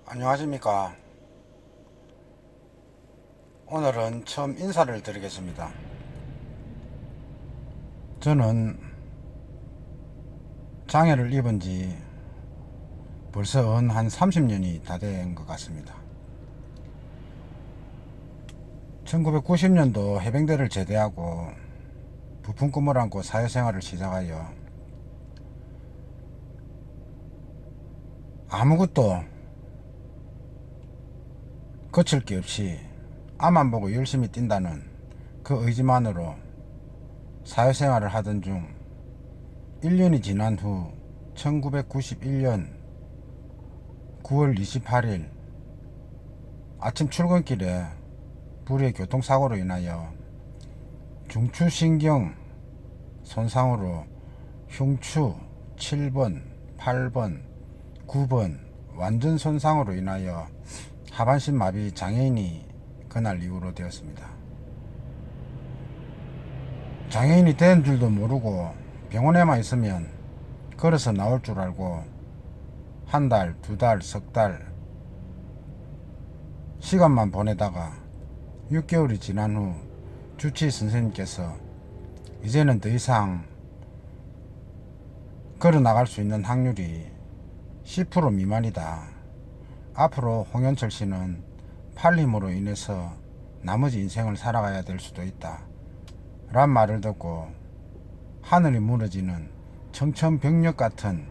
안녕하십니까. 오늘은 처음 인사를 드리겠습니다. 저는 장애를 입은 지 벌써 한 30년이 다 된 것 같습니다. 1990년도 해병대를 제대하고 부품 꿈을 안고 사회생활을 시작하여 아무것도 거칠 게 없이 앞만 보고 열심히 뛴다는 그 의지만으로 사회생활을 하던 중 1년이 지난 후 1991년 9월 28일 아침 출근길에 불의의 교통사고로 인하여 중추신경 손상으로 흉추 7번, 8번, 9번 완전 손상으로 인하여 하반신 마비 장애인이 그날 이후로 되었습니다. 장애인이 된 줄도 모르고 병원에만 있으면 걸어서 나올 줄 알고 한 달, 두 달, 석 달 시간만 보내다가 6개월이 지난 후 주치 선생님께서 이제는 더 이상 걸어 나갈 수 있는 확률이 10% 미만이다. 앞으로 홍현철 씨는 팔림으로 인해서 나머지 인생을 살아가야 될 수도 있다. 란 말을 듣고 하늘이 무너지는 청천벽력 같은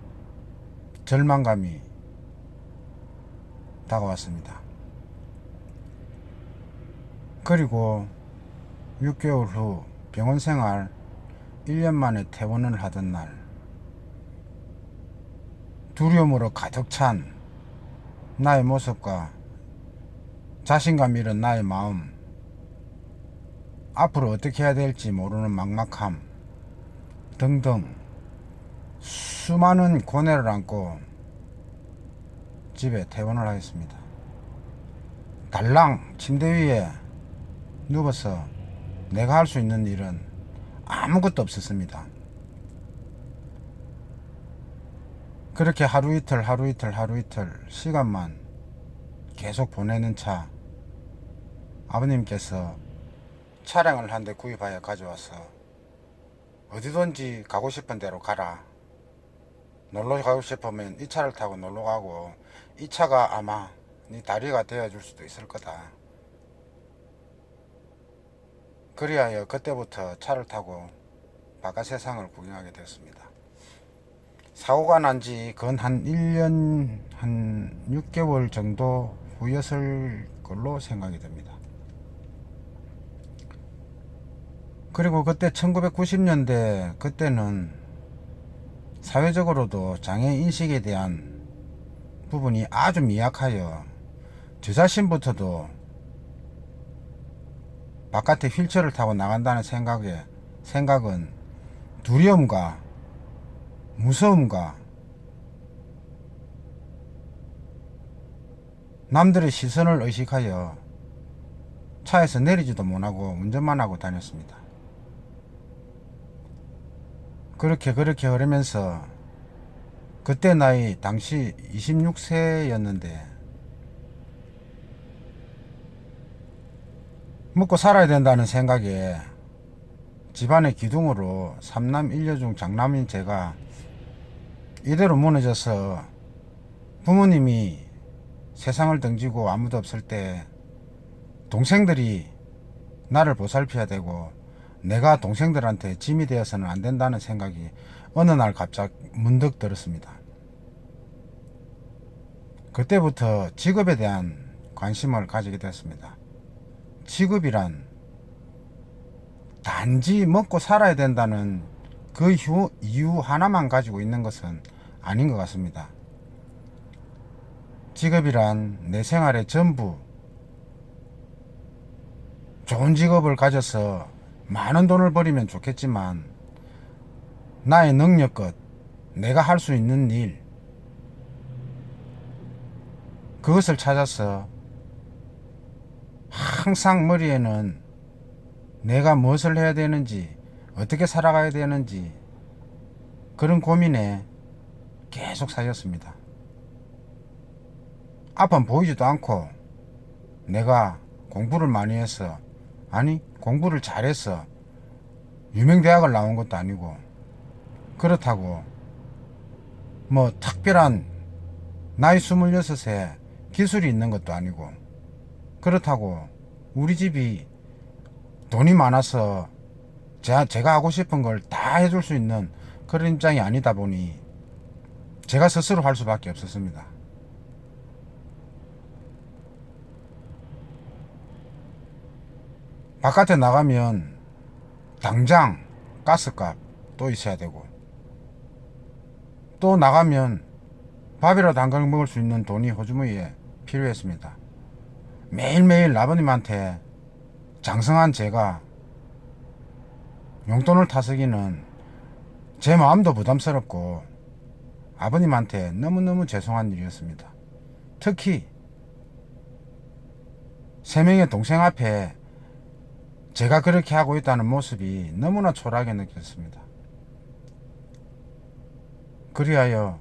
절망감이 다가왔습니다. 그리고 6개월 후 병원 생활 1년 만에 퇴원을 하던 날 두려움으로 가득 찬 나의 모습과 자신감 잃은 나의 마음, 앞으로 어떻게 해야 될지 모르는 막막함 등등 수많은 고뇌를 안고 집에 퇴원을 하였습니다. 달랑 침대 위에 누워서 내가 할 수 있는 일은 아무것도 없었습니다. 그렇게 하루 이틀 시간만 계속 보내는 차, 아버님께서 차량을 한 대 구입하여 가져와서 어디든지 가고 싶은 데로 가라. 놀러 가고 싶으면 이 차를 타고 놀러 가고 이 차가 아마 네 다리가 되어줄 수도 있을 거다. 그리하여 그때부터 차를 타고 바깥 세상을 구경하게 되었습니다. 사고가 난 지 건 한 1년 한 6개월 정도 후였을 걸로 생각이 됩니다. 그리고 그때 1990년대 그때는 사회적으로도 장애 인식에 대한 부분이 아주 미약하여 저 자신부터도 바깥에 휠체어를 타고 나간다는 생각은 두려움과 무서움과 남들의 시선을 의식하여 차에서 내리지도 못하고 운전만 하고 다녔습니다. 그렇게 흐르면서 그때 나이 당시 26세였는데 먹고 살아야 된다는 생각에 집안의 기둥으로 3남 1녀 중 장남인 제가 이대로 무너져서 부모님이 세상을 등지고 아무도 없을 때 동생들이 나를 보살펴야 되고 내가 동생들한테 짐이 되어서는 안 된다는 생각이 어느 날 갑자기 문득 들었습니다. 그때부터 직업에 대한 관심을 가지게 됐습니다. 직업이란 단지 먹고 살아야 된다는 그 이유 하나만 가지고 있는 것은 아닌 것 같습니다. 직업이란 내 생활의 전부, 좋은 직업을 가져서 많은 돈을 벌이면 좋겠지만 나의 능력껏 내가 할 수 있는 일, 그것을 찾아서 항상 머리에는 내가 무엇을 해야 되는지, 어떻게 살아가야 되는지 그런 고민에 계속 쌓였습니다. 앞은 보이지도 않고 내가 공부를 많이 했어. 아니, 공부를 잘했어. 유명대학을 나온 것도 아니고, 그렇다고 뭐 특별한 나이 26에 기술이 있는 것도 아니고, 그렇다고 우리 집이 돈이 많아서 제가 하고 싶은 걸 다 해줄 수 있는 그런 입장이 아니다 보니 제가 스스로 할 수밖에 없었습니다. 바깥에 나가면 당장 가스값 또 있어야 되고, 또 나가면 밥이라도 한 그릇 먹을 수 있는 돈이 호주머니에 필요했습니다. 매일매일 아버님한테 장성한 제가 용돈을 타쓰기는 제 마음도 부담스럽고 아버님한테 너무너무 죄송한 일이었습니다. 특히 3명의 동생 앞에 제가 그렇게 하고 있다는 모습이 너무나 초라하게 느꼈습니다. 그리하여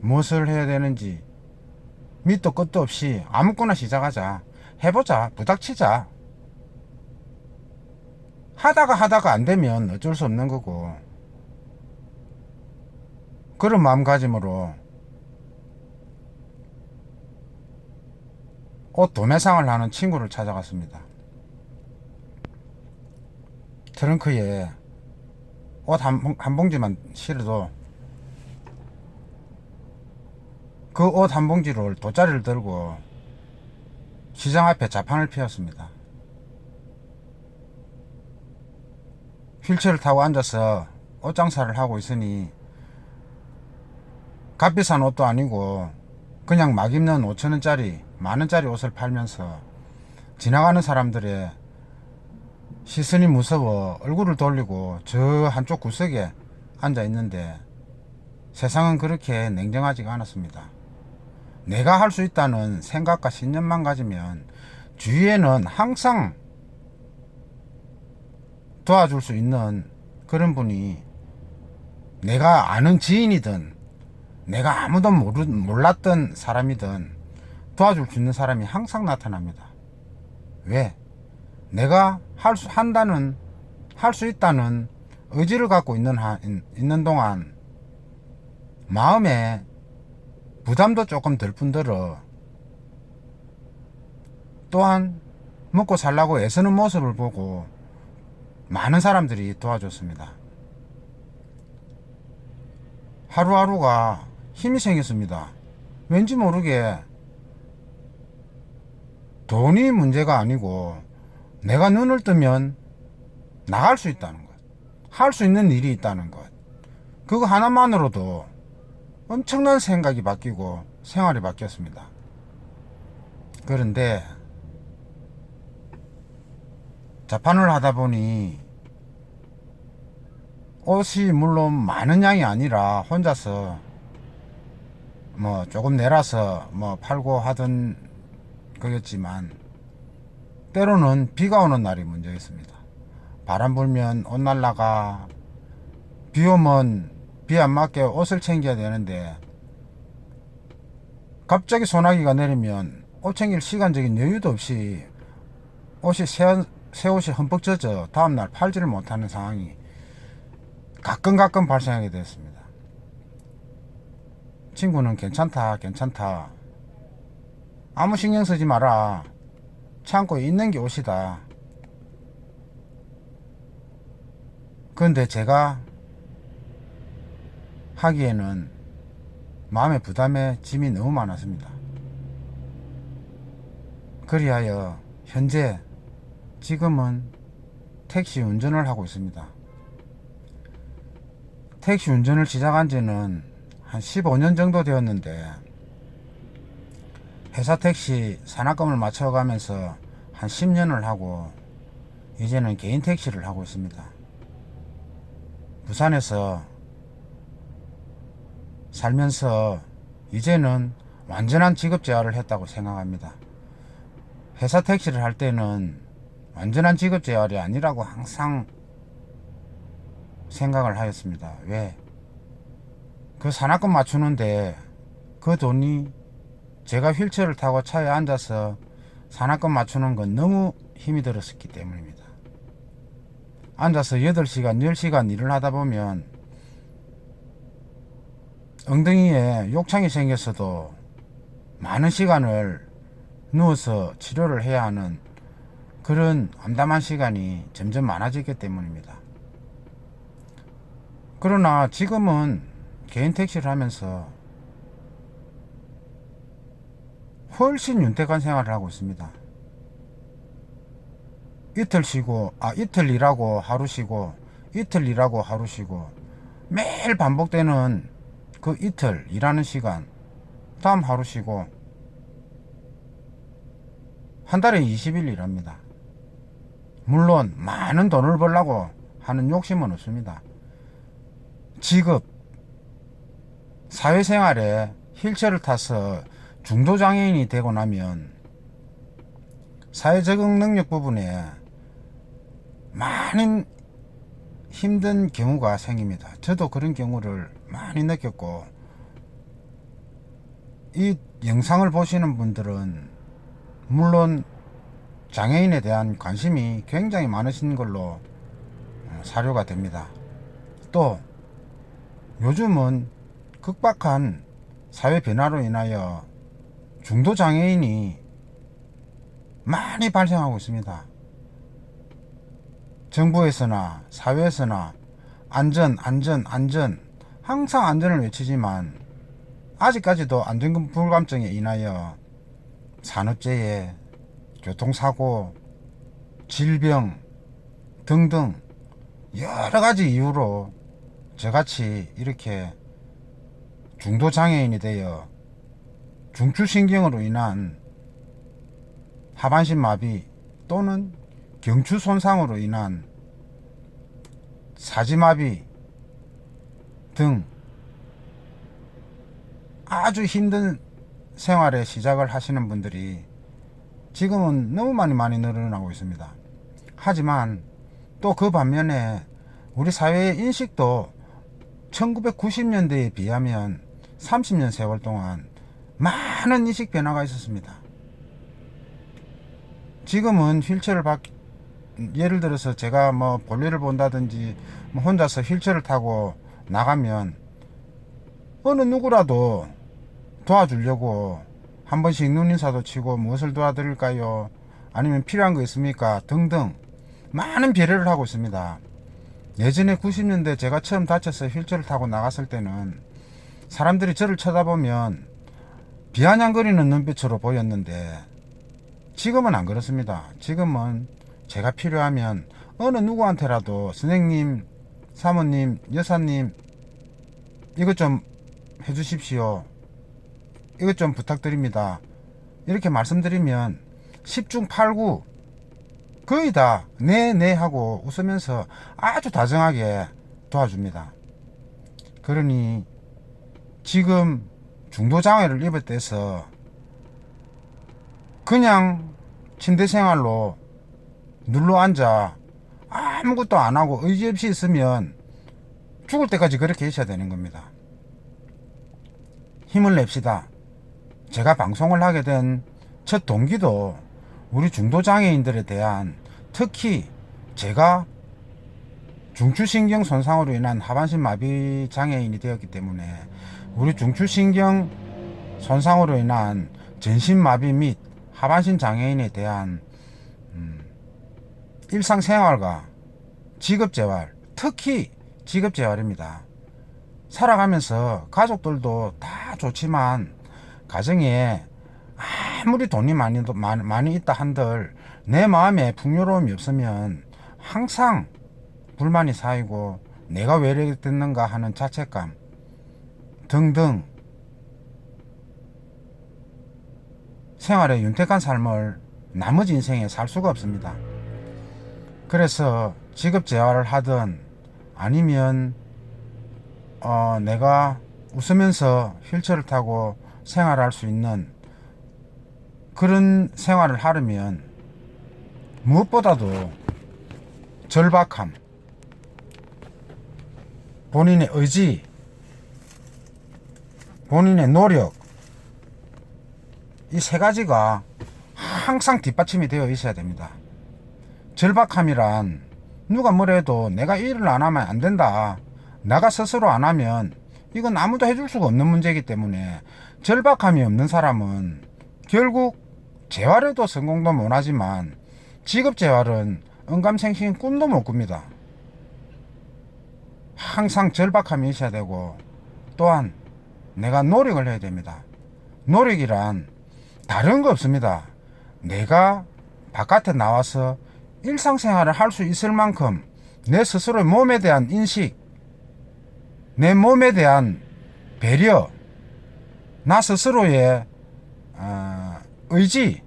무엇을 해야 되는지 밑도 끝도 없이 아무거나 시작하자, 해보자, 부닥치자, 하다가 안 되면 어쩔 수 없는 거고, 그런 마음가짐으로 옷 도매상을 하는 친구를 찾아갔습니다. 트렁크에 옷 한 봉지만 실어도 그 옷 한 봉지를 돗자리를 들고 시장 앞에 자판을 피웠습니다. 휠체어를 타고 앉아서 옷장사를 하고 있으니 값비싼 옷도 아니고 그냥 막 입는 5천원짜리 만원짜리 옷을 팔면서 지나가는 사람들의 시선이 무서워 얼굴을 돌리고 저 한쪽 구석에 앉아 있는데 세상은 그렇게 냉정하지가 않았습니다. 내가 할 수 있다는 생각과 신념만 가지면 주위에는 항상 도와줄 수 있는 그런 분이, 내가 아는 지인이든 내가 아무도 몰랐던 사람이든 도와줄 수 있는 사람이 항상 나타납니다. 왜? 내가 할 수 있다는 의지를 갖고 있는 동안 마음에 부담도 조금 덜 뿐더러 또한 먹고 살라고 애쓰는 모습을 보고 많은 사람들이 도와줬습니다. 하루하루가 힘이 생겼습니다. 왠지 모르게 돈이 문제가 아니고 내가 눈을 뜨면 나갈 수 있다는 것, 할 수 있는 일이 있다는 것, 그거 하나만으로도 엄청난 생각이 바뀌고 생활이 바뀌었습니다. 그런데 자판을 하다 보니 옷이 물론 많은 양이 아니라 혼자서 뭐 조금 내라서 뭐 팔고 하던 거였지만 때로는 비가 오는 날이 문제였습니다. 바람 불면 옷 날라가, 비 오면 비 안 맞게 옷을 챙겨야 되는데 갑자기 소나기가 내리면 옷 챙길 시간적인 여유도 없이 옷이 새 옷이 흠뻑 젖어 다음날 팔지를 못하는 상황이 가끔 발생하게 되었습니다. 친구는 괜찮다 아무 신경 쓰지 마라, 창고에 있는 게 옷이다. 그런데 제가 하기에는 마음의 부담에 짐이 너무 많았습니다. 그리하여 현재 지금은 택시 운전을 하고 있습니다. 택시 운전을 시작한 지는 한 15년 정도 되었는데 회사 택시 산학금을 맞춰가면서 한 10년을 하고 이제는 개인 택시를 하고 있습니다. 부산에서 살면서 이제는 완전한 직업 재활을 했다고 생각합니다. 회사 택시를 할 때는 완전한 직업 재활이 아니라고 항상 생각을 하였습니다. 왜? 그 산학금 맞추는데 그 돈이 제가 휠체어를 타고 차에 앉아서 산악금 맞추는 건 너무 힘이 들었었기 때문입니다. 앉아서 8시간, 10시간 일을 하다 보면 엉덩이에 욕창이 생겼어도 많은 시간을 누워서 치료를 해야 하는 그런 암담한 시간이 점점 많아지기 때문입니다. 그러나 지금은 개인 택시를 하면서 훨씬 윤택한 생활을 하고 있습니다. 이틀 쉬고, 이틀 일하고 하루 쉬고, 이틀 일하고 하루 쉬고, 매일 반복되는 그 이틀 일하는 시간, 다음 하루 쉬고, 한 달에 20일 일합니다. 물론 많은 돈을 벌려고 하는 욕심은 없습니다. 직업, 사회생활에 휠체어를 타서 중도장애인이 되고 나면 사회적응 능력 부분에 많은 힘든 경우가 생깁니다. 저도 그런 경우를 많이 느꼈고, 이 영상을 보시는 분들은 물론 장애인에 대한 관심이 굉장히 많으신 걸로 사료가 됩니다. 또 요즘은 급박한 사회 변화로 인하여 중도 장애인이 많이 발생하고 있습니다. 정부에서나 사회에서나 안전 항상 안전을 외치지만 아직까지도 안전 불감증에 인하여 산업재해, 교통사고, 질병 등등 여러가지 이유로 저같이 이렇게 중도장애인이 되어 중추신경으로 인한 하반신 마비 또는 경추 손상으로 인한 사지마비 등 아주 힘든 생활의 시작을 하시는 분들이 지금은 너무 많이 늘어나고 있습니다. 하지만 또 그 반면에 우리 사회의 인식도 1990년대에 비하면 30년 세월 동안 많은 인식 변화가 있었습니다. 지금은 휠체어를 예를 들어서 제가 뭐 볼일을 본다든지 혼자서 휠체어를 타고 나가면 어느 누구라도 도와주려고 한 번씩 눈인사도 치고 무엇을 도와드릴까요? 아니면 필요한 거 있습니까? 등등 많은 배려를 하고 있습니다. 예전에 90년대 제가 처음 다쳐서 휠체어를 타고 나갔을 때는 사람들이 저를 쳐다보면 비아냥거리는 눈빛으로 보였는데 지금은 안 그렇습니다. 지금은 제가 필요하면 어느 누구한테라도 선생님, 사모님, 여사님 이것 좀 해주십시오. 이것 좀 부탁드립니다. 이렇게 말씀드리면 10중 8구 거의 다 네 하고 웃으면서 아주 다정하게 도와줍니다. 그러니 지금 중도장애를 입을 때서 그냥 침대 생활로 눌러앉아 아무것도 안 하고 의지 없이 있으면 죽을 때까지 그렇게 있어야 되는 겁니다. 힘을 냅시다. 제가 방송을 하게 된 첫 동기도 우리 중도장애인들에 대한, 특히 제가 중추신경 손상으로 인한 하반신 마비 장애인이 되었기 때문에 우리 중추신경 손상으로 인한 전신 마비 및 하반신 장애인에 대한 일상생활과 직업재활, 특히 직업재활입니다. 살아가면서 가족들도 다 좋지만 가정에 아무리 돈이 많이 있다 한들 내 마음에 풍요로움이 없으면 항상 불만이 쌓이고 내가 왜 이렇게 됐는가 하는 자책감 등등 생활의 윤택한 삶을 나머지 인생에 살 수가 없습니다. 그래서 직업재활을 하든 아니면 내가 웃으면서 휠체어를 타고 생활할 수 있는 그런 생활을 하려면 무엇보다도 절박함, 본인의 의지, 본인의 노력, 이 세 가지가 항상 뒷받침이 되어 있어야 됩니다. 절박함이란 누가 뭐래도 내가 일을 안 하면 안 된다, 내가 스스로 안 하면 이건 아무도 해줄 수가 없는 문제이기 때문에, 절박함이 없는 사람은 결국 재활에도 성공도 못하지만 직업재활은 언감생심 꿈도 못 꿉니다. 항상 절박함이 있어야 되고, 또한 내가 노력을 해야 됩니다. 노력이란 다른 거 없습니다. 내가 바깥에 나와서 일상생활을 할 수 있을 만큼 내 스스로의 몸에 대한 인식, 내 몸에 대한 배려, 나 스스로의 의지,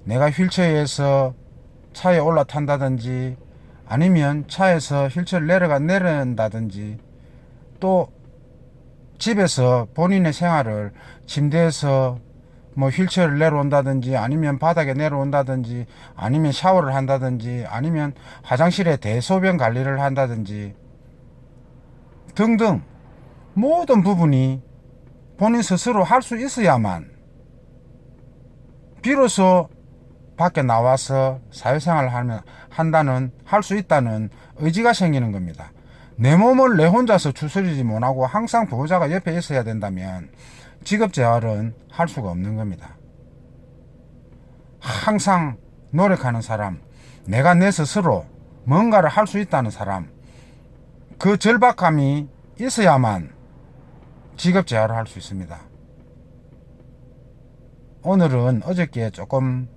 내가 휠체어에서 차에 올라탄다든지 아니면 차에서 휠체어를 내려간다든지, 또 집에서 본인의 생활을 침대에서 뭐 휠체어를 내려온다든지 아니면 바닥에 내려온다든지 아니면 샤워를 한다든지 아니면 화장실에 대소변 관리를 한다든지 등등 모든 부분이 본인 스스로 할 수 있어야만 비로소 밖에 나와서 사회생활을 할 수 있다는 의지가 생기는 겁니다. 내 몸을 내 혼자서 추스리지 못하고 항상 보호자가 옆에 있어야 된다면 직업재활은 할 수가 없는 겁니다. 항상 노력하는 사람, 내가 내 스스로 뭔가를 할 수 있다는 사람, 그 절박함이 있어야만 직업재활을 할 수 있습니다. 오늘은 어저께 조금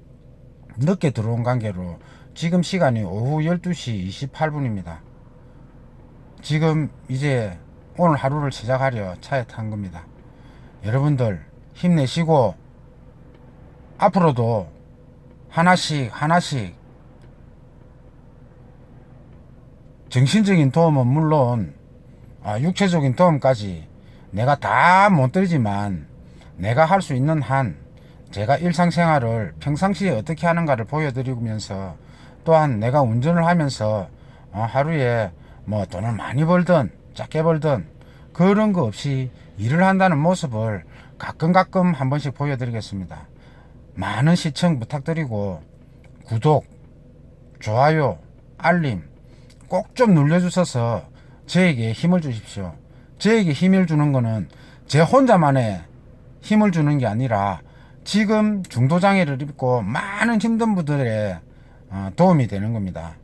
늦게 들어온 관계로 지금 시간이 오후 12시 28분입니다. 지금 이제 오늘 하루를 시작하려 차에 탄 겁니다. 여러분들 힘내시고 앞으로도 하나씩 정신적인 도움은 물론 육체적인 도움까지 내가 다 못 드리지만 내가 할 수 있는 한 제가 일상생활을 평상시에 어떻게 하는가를 보여드리면서, 또한 내가 운전을 하면서 하루에 뭐 돈을 많이 벌든 작게 벌든 그런 거 없이 일을 한다는 모습을 가끔 한 번씩 보여드리겠습니다. 많은 시청 부탁드리고 구독, 좋아요, 알림 꼭 좀 눌러주셔서 저에게 힘을 주십시오. 저에게 힘을 주는 거는 제 혼자만의 힘을 주는 게 아니라 지금 중도장애를 입고 많은 힘든 분들의 도움이 되는 겁니다.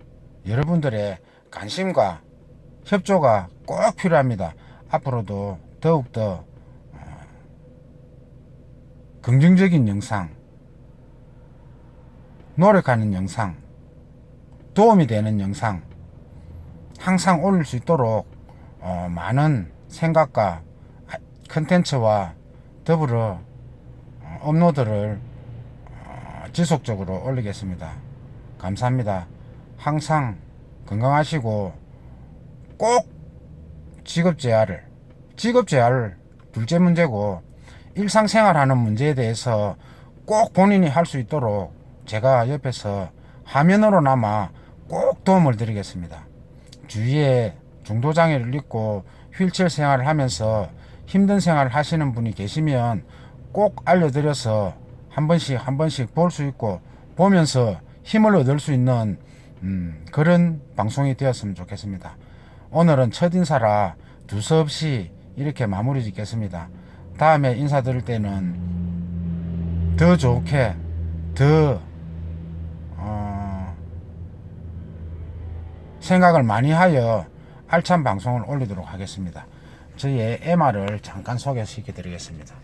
여러분들의 관심과 협조가 꼭 필요합니다. 앞으로도 더욱더 긍정적인 영상, 노력하는 영상, 도움이 되는 영상 항상 올릴 수 있도록 많은 생각과 컨텐츠와 더불어 업로드를 지속적으로 올리겠습니다. 감사합니다. 항상 건강하시고 꼭 직업재활을 둘째 문제고, 일상생활하는 문제에 대해서 꼭 본인이 할 수 있도록 제가 옆에서 화면으로나마 꼭 도움을 드리겠습니다. 주위에 중도장애를 입고 휠체어 생활을 하면서 힘든 생활을 하시는 분이 계시면 꼭 알려드려서 한 번씩 볼 수 있고 보면서 힘을 얻을 수 있는 그런 방송이 되었으면 좋겠습니다. 오늘은 첫인사라 두서없이 이렇게 마무리 짓겠습니다. 다음에 인사드릴 때는 더 좋게 더 생각을 많이 하여 알찬 방송을 올리도록 하겠습니다. 저희의 MR을 잠깐 소개시켜 드리겠습니다.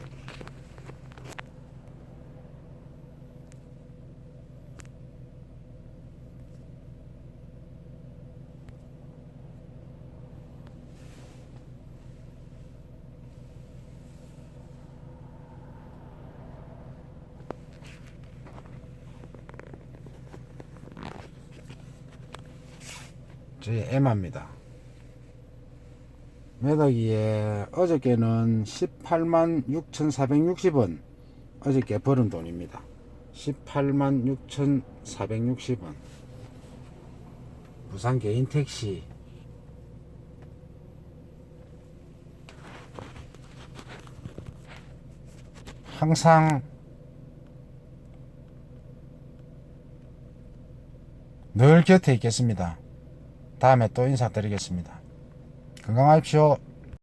저희 에마입니다. 매덕이에 어저께는 186,460원 어저께 벌은 돈입니다. 186,460원. 부산 개인 택시 항상 늘 곁에 있겠습니다. 다음에 또 인사드리겠습니다. 건강하십시오.